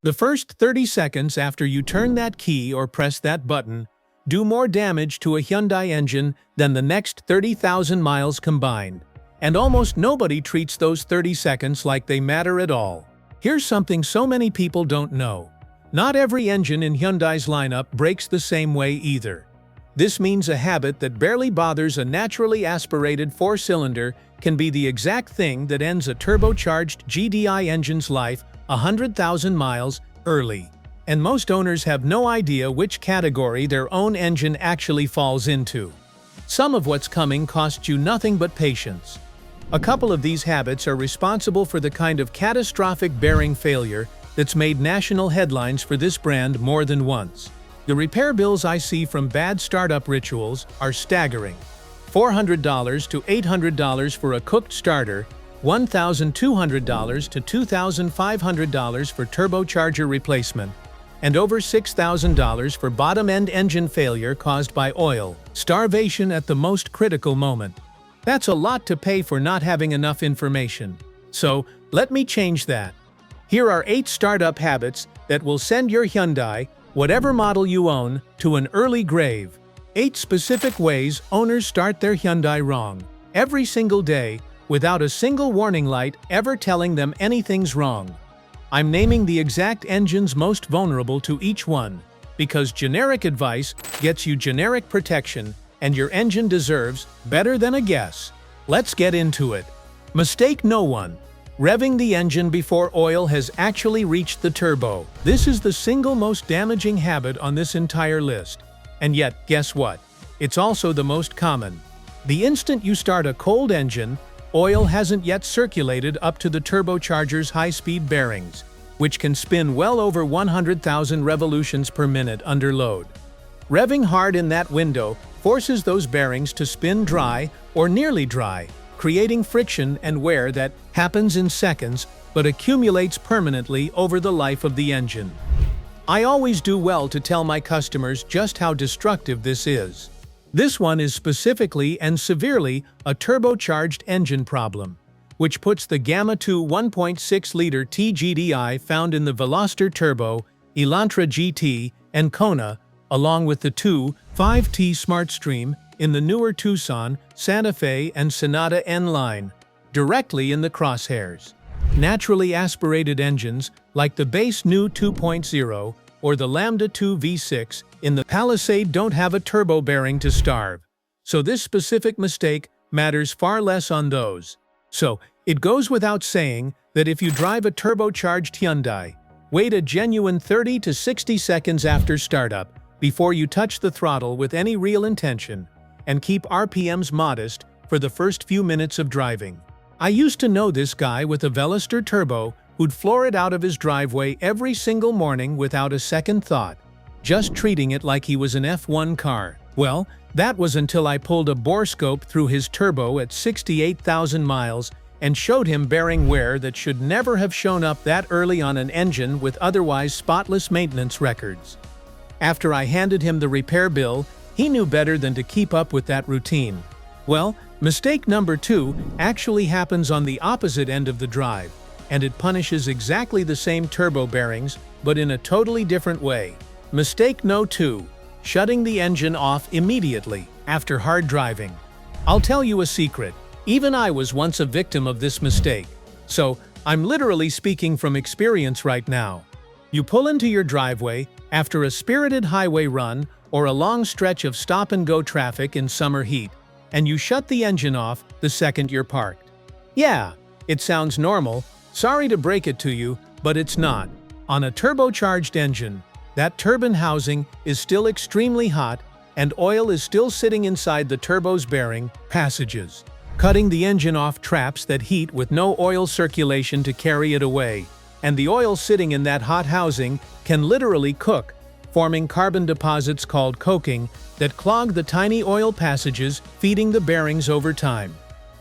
The first 30 seconds after you turn that key or press that button do more damage to a Hyundai engine than the next 30,000 miles combined. And almost nobody treats those 30 seconds like they matter at all. Here's something so many people don't know. Not every engine in Hyundai's lineup breaks the same way either. This means a habit that barely bothers a naturally aspirated four-cylinder can be the exact thing that ends a turbocharged GDI engine's life 100,000 miles early. And most owners have no idea which category their own engine actually falls into. Some of what's coming costs you nothing but patience. A couple of these habits are responsible for the kind of catastrophic bearing failure that's made national headlines for this brand more than once. The repair bills I see from bad startup rituals are staggering. $400 to $800 for a cooked starter, $1,200 to $2,500 for turbocharger replacement, and over $6,000 for bottom-end engine failure caused by oil starvation at the most critical moment. That's a lot to pay for not having enough information. So, let me change that. Here are 8 startup habits that will send your Hyundai, whatever model you own, to an early grave. 8 specific ways owners start their Hyundai wrong, every single day, without a single warning light ever telling them anything's wrong. I'm naming the exact engines most vulnerable to each one, because generic advice gets you generic protection, and your engine deserves better than a guess. Let's get into it. Mistake no one. Revving the engine before oil has actually reached the turbo. This is the single most damaging habit on this entire list. And yet, guess what? It's also the most common. The instant you start a cold engine, oil hasn't yet circulated up to the turbocharger's high-speed bearings, which can spin well over 100,000 revolutions per minute under load. Revving hard in that window forces those bearings to spin dry or nearly dry, creating friction and wear that happens in seconds but accumulates permanently over the life of the engine. I always do well to tell my customers just how destructive this is. This one is specifically and severely a turbocharged engine problem, which puts the Gamma 2 1.6-liter TGDI found in the Veloster Turbo, Elantra GT, and Kona, along with the two 5T SmartStream in the newer Tucson, Santa Fe, and Sonata N line, directly in the crosshairs. Naturally aspirated engines, like the base new 2.0 or the Lambda 2 V6 in the Palisade, don't have a turbo bearing to starve. So this specific mistake matters far less on those. So, it goes without saying that if you drive a turbocharged Hyundai, wait a genuine 30 to 60 seconds after startup before you touch the throttle with any real intention, and keep RPMs modest for the first few minutes of driving. I used to know this guy with a Veloster Turbo who'd floor it out of his driveway every single morning without a second thought, just treating it like he was an F1 car. Well, that was until I pulled a bore scope through his turbo at 68,000 miles and showed him bearing wear that should never have shown up that early on an engine with otherwise spotless maintenance records. After I handed him the repair bill, he knew better than to keep up with that routine. Well, mistake number 2 actually happens on the opposite end of the drive, and it punishes exactly the same turbo bearings, but in a totally different way. Mistake no. 2. Shutting the engine off immediately after hard driving. I'll tell you a secret. Even I was once a victim of this mistake. So, I'm literally speaking from experience right now. You pull into your driveway after a spirited highway run or a long stretch of stop-and-go traffic in summer heat, and you shut the engine off the second you're parked. Yeah, it sounds normal. Sorry to break it to you, but it's not. On a turbocharged engine, that turbine housing is still extremely hot, and oil is still sitting inside the turbo's bearing passages. Cutting the engine off traps that heat with no oil circulation to carry it away, and the oil sitting in that hot housing can literally cook, forming carbon deposits called coking that clog the tiny oil passages, feeding the bearings over time.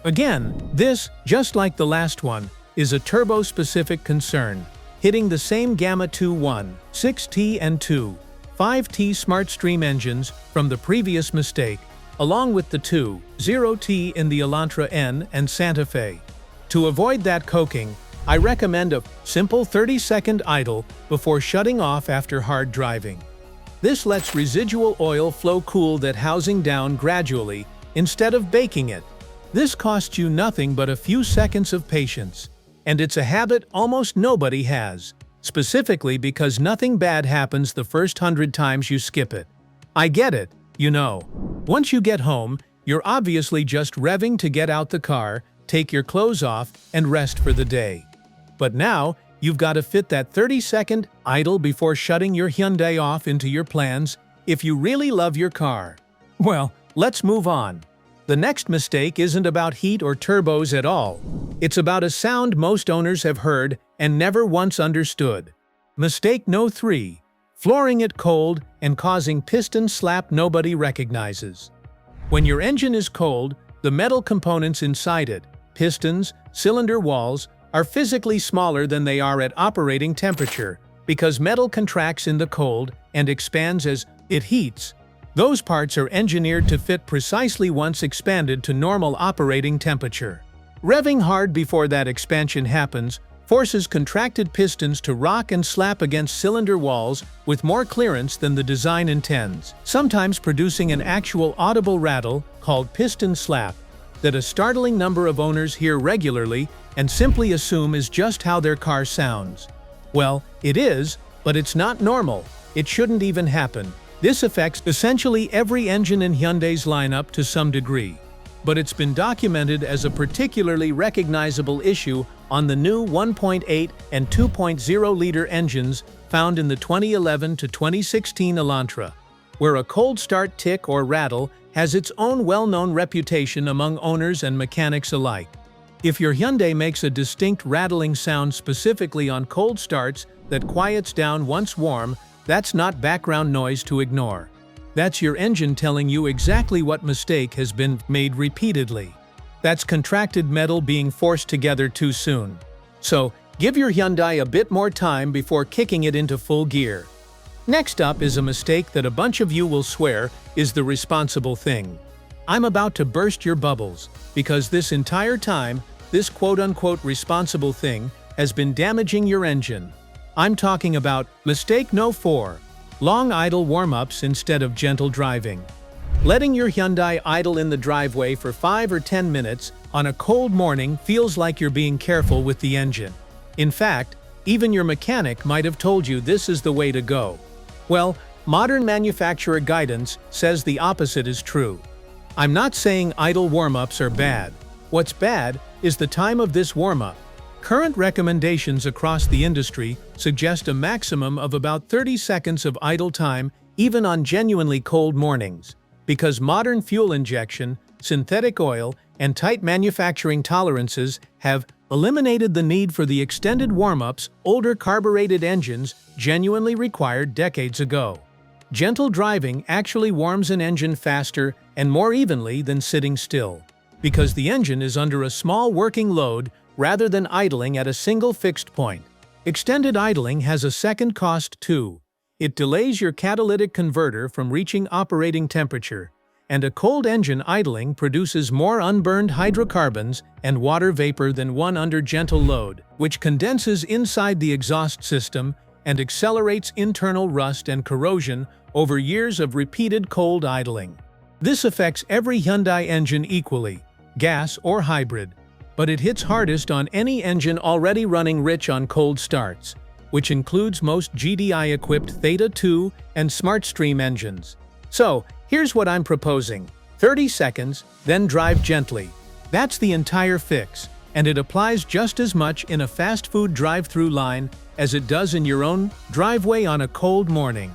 Again, this, just like the last one, is a turbo-specific concern, hitting the same Gamma 2 1.6T and 2.5T SmartStream engines from the previous mistake, along with the 2.0T in the Elantra N and Santa Fe. To avoid that coking, I recommend a simple 30-second idle before shutting off after hard driving. This lets residual oil flow, cool that housing down gradually instead of baking it. This costs you nothing but a few seconds of patience, and it's a habit almost nobody has, specifically because nothing bad happens the first 100 times you skip it. I get it, you know. Once you get home, you're obviously just revving to get out the car, take your clothes off, and rest for the day. But now, you've got to fit that 30-second idle before shutting your Hyundai off into your plans if you really love your car. Well, let's move on. The next mistake isn't about heat or turbos at all. It's about a sound most owners have heard and never once understood. Mistake No. 3. Flooring it cold and causing piston slap nobody recognizes. When your engine is cold, the metal components inside it, pistons, cylinder walls, are physically smaller than they are at operating temperature because metal contracts in the cold and expands as it heats. Those parts are engineered to fit precisely once expanded to normal operating temperature. Revving hard before that expansion happens forces contracted pistons to rock and slap against cylinder walls with more clearance than the design intends, sometimes producing an actual audible rattle called piston slap that a startling number of owners hear regularly and simply assume is just how their car sounds. Well, it is, but it's not normal. It shouldn't even happen. This affects essentially every engine in Hyundai's lineup to some degree, but it's been documented as a particularly recognizable issue on the new 1.8 and 2.0-liter engines found in the 2011 to 2016 Elantra, where a cold start tick or rattle has its own well-known reputation among owners and mechanics alike. If your Hyundai makes a distinct rattling sound specifically on cold starts that quiets down once warm, that's not background noise to ignore. That's your engine telling you exactly what mistake has been made repeatedly. That's contracted metal being forced together too soon. So, give your Hyundai a bit more time before kicking it into full gear. Next up is a mistake that a bunch of you will swear is the responsible thing. I'm about to burst your bubbles, because this entire time, this quote-unquote responsible thing has been damaging your engine. I'm talking about mistake No. 4. Long idle warm-ups instead of gentle driving. Letting your Hyundai idle in the driveway for 5 or 10 minutes on a cold morning feels like you're being careful with the engine. In fact, even your mechanic might have told you this is the way to go. Well, modern manufacturer guidance says the opposite is true. I'm not saying idle warm-ups are bad. What's bad is the time of this warm-up. Current recommendations across the industry suggest a maximum of about 30 seconds of idle time even on genuinely cold mornings, because modern fuel injection, synthetic oil, and tight manufacturing tolerances have eliminated the need for the extended warm-ups older carbureted engines genuinely required decades ago. Gentle driving actually warms an engine faster and more evenly than sitting still, because the engine is under a small working load rather than idling at a single fixed point. Extended idling has a second cost too. It delays your catalytic converter from reaching operating temperature, and a cold engine idling produces more unburned hydrocarbons and water vapor than one under gentle load, which condenses inside the exhaust system and accelerates internal rust and corrosion over years of repeated cold idling. This affects every Hyundai engine equally, gas or hybrid, but it hits hardest on any engine already running rich on cold starts, which includes most GDI-equipped Theta 2 and SmartStream engines. So, here's what I'm proposing. 30 seconds, then drive gently. That's the entire fix, and it applies just as much in a fast food drive-through line as it does in your own driveway on a cold morning.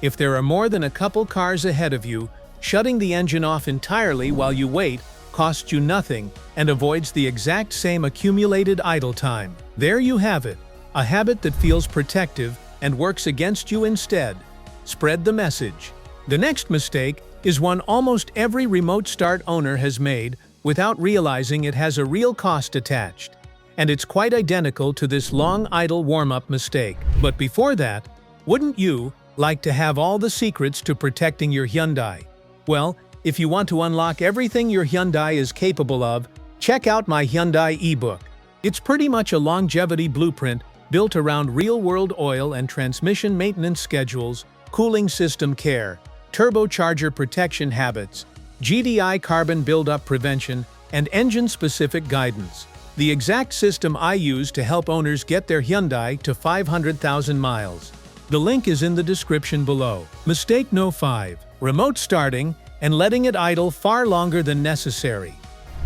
If there are more than a couple cars ahead of you, shutting the engine off entirely while you wait costs you nothing and avoids the exact same accumulated idle time. There you have it, a habit that feels protective and works against you instead. Spread the message. The next mistake is one almost every remote start owner has made without realizing it has a real cost attached. And it's quite identical to this long idle warm-up mistake. But before that, wouldn't you like to have all the secrets to protecting your Hyundai? Well, if you want to unlock everything your Hyundai is capable of, check out my Hyundai ebook. It's pretty much a longevity blueprint built around real-world oil and transmission maintenance schedules, cooling system care, turbocharger protection habits, GDI carbon buildup prevention, and engine-specific guidance. The exact system I use to help owners get their Hyundai to 500,000 miles. The link is in the description below. Mistake No. 5. Remote starting and letting it idle far longer than necessary.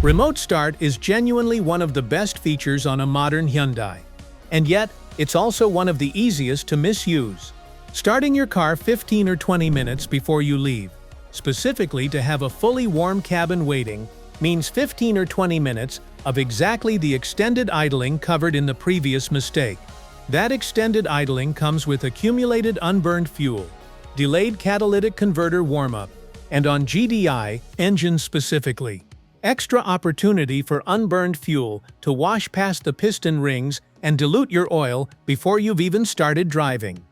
Remote start is genuinely one of the best features on a modern Hyundai. And yet, it's also one of the easiest to misuse. Starting your car 15 or 20 minutes before you leave, specifically to have a fully warm cabin waiting, means 15 or 20 minutes of exactly the extended idling covered in the previous mistake. That extended idling comes with accumulated unburned fuel, delayed catalytic converter warm-up, and on GDI engines specifically, extra opportunity for unburned fuel to wash past the piston rings and dilute your oil before you've even started driving.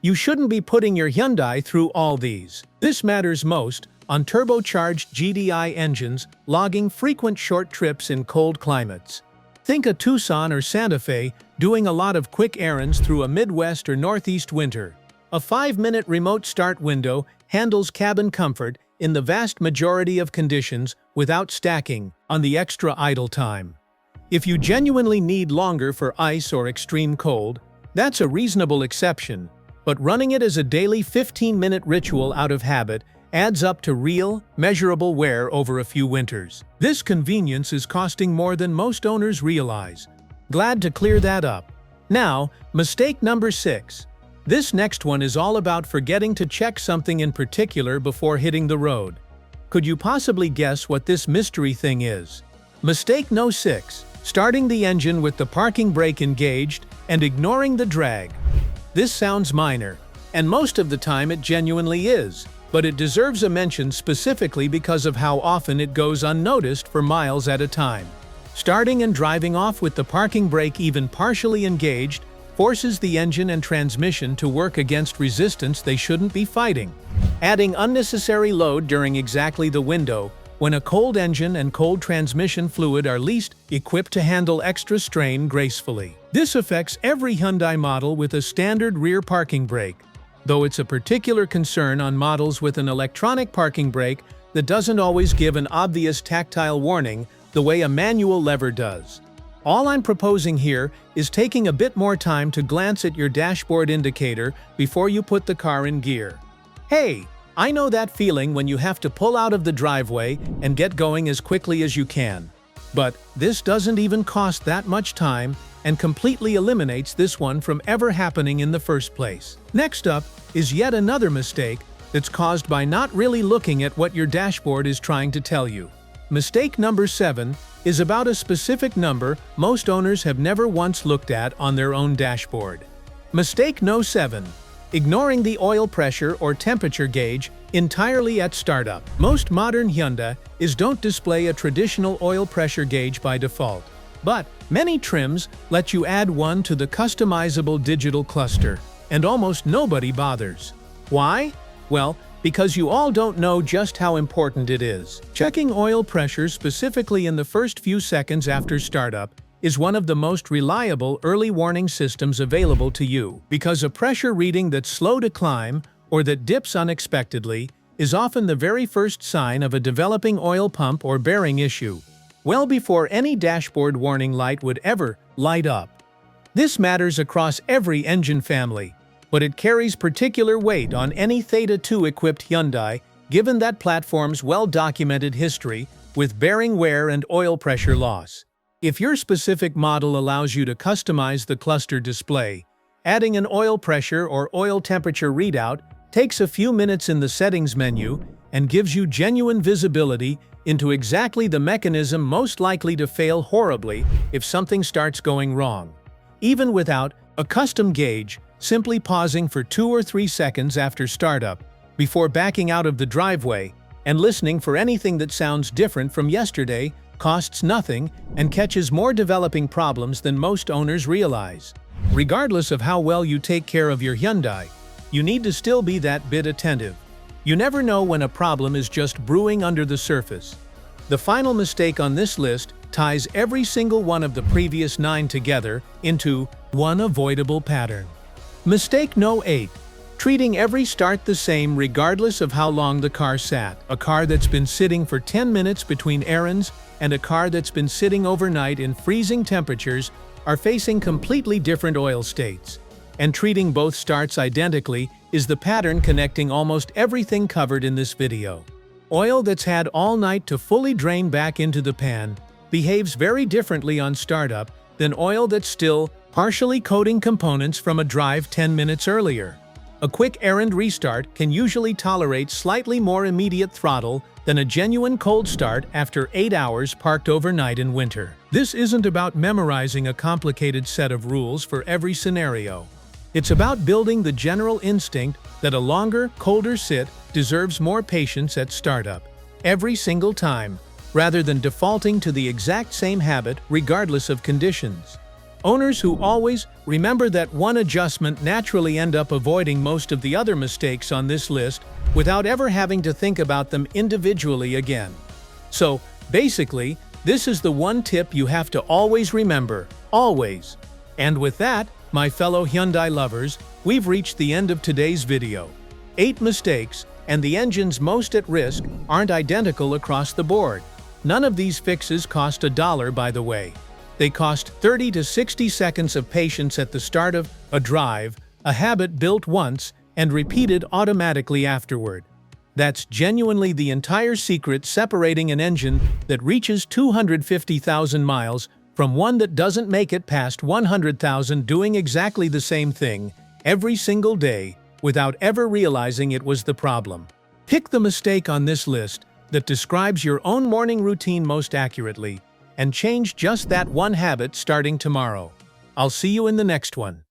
You shouldn't be putting your Hyundai through all these. This matters most on turbocharged GDI engines logging frequent short trips in cold climates. Think a Tucson or Santa Fe doing a lot of quick errands through a Midwest or Northeast winter. A 5-minute remote start window handles cabin comfort in the vast majority of conditions without stacking on the extra idle time. If you genuinely need longer for ice or extreme cold, that's a reasonable exception, but running it as a daily 15-minute ritual out of habit adds up to real, measurable wear over a few winters. This convenience is costing more than most owners realize. Glad to clear that up. Now, mistake number 6. This next one is all about forgetting to check something in particular before hitting the road. Could you possibly guess what this mystery thing is? Mistake No. 6. Starting the engine with the parking brake engaged and ignoring the drag. This sounds minor, and most of the time it genuinely is, but it deserves a mention specifically because of how often it goes unnoticed for miles at a time. Starting and driving off with the parking brake even partially engaged forces the engine and transmission to work against resistance they shouldn't be fighting, adding unnecessary load during exactly the window when a cold engine and cold transmission fluid are least equipped to handle extra strain gracefully. This affects every Hyundai model with a standard rear parking brake, though it's a particular concern on models with an electronic parking brake that doesn't always give an obvious tactile warning the way a manual lever does. All I'm proposing here is taking a bit more time to glance at your dashboard indicator before you put the car in gear. Hey, I know that feeling when you have to pull out of the driveway and get going as quickly as you can. But this doesn't even cost that much time and completely eliminates this one from ever happening in the first place. Next up is yet another mistake that's caused by not really looking at what your dashboard is trying to tell you. Mistake number 7 is about a specific number most owners have never once looked at on their own dashboard. Mistake No. 7. Ignoring the oil pressure or temperature gauge entirely at startup. Most modern Hyundais don't display a traditional oil pressure gauge by default, but many trims let you add one to the customizable digital cluster, and almost nobody bothers. Why? Well, because you all don't know just how important it is. Checking oil pressure specifically in the first few seconds after startup is one of the most reliable early warning systems available to you, because a pressure reading that's slow to climb or that dips unexpectedly is often the very first sign of a developing oil pump or bearing issue, well before any dashboard warning light would ever light up. This matters across every engine family, but it carries particular weight on any Theta 2-equipped Hyundai, given that platform's well-documented history with bearing wear and oil pressure loss. If your specific model allows you to customize the cluster display, adding an oil pressure or oil temperature readout takes a few minutes in the settings menu and gives you genuine visibility into exactly the mechanism most likely to fail horribly if something starts going wrong. Even without a custom gauge, simply pausing for 2 or 3 seconds after startup before backing out of the driveway and listening for anything that sounds different from yesterday costs nothing and catches more developing problems than most owners realize. Regardless of how well you take care of your Hyundai, you need to still be that bit attentive. You never know when a problem is just brewing under the surface. The final mistake on this list ties every single one of the previous 9 together into one avoidable pattern. Mistake No. 8. Treating every start the same regardless of how long the car sat. A car that's been sitting for 10 minutes between errands and a car that's been sitting overnight in freezing temperatures are facing completely different oil states. And treating both starts identically is the pattern connecting almost everything covered in this video. Oil that's had all night to fully drain back into the pan behaves very differently on startup than oil that's still partially coating components from a drive 10 minutes earlier. A quick errand restart can usually tolerate slightly more immediate throttle than a genuine cold start after 8 hours parked overnight in winter. This isn't about memorizing a complicated set of rules for every scenario. It's about building the general instinct that a longer, colder sit deserves more patience at startup, every single time, rather than defaulting to the exact same habit regardless of conditions. Owners who always remember that one adjustment naturally end up avoiding most of the other mistakes on this list without ever having to think about them individually again. So, basically, this is the one tip you have to always remember, always. And with that, my fellow Hyundai lovers, we've reached the end of today's video. 8 mistakes, and the engines most at risk, aren't identical across the board. None of these fixes cost $1, by the way. They cost 30 to 60 seconds of patience at the start of a drive, a habit built once and repeated automatically afterward. That's genuinely the entire secret separating an engine that reaches 250,000 miles from one that doesn't make it past 100,000 doing exactly the same thing every single day without ever realizing it was the problem. Pick the mistake on this list that describes your own morning routine most accurately, and change just that one habit starting tomorrow. I'll see you in the next one.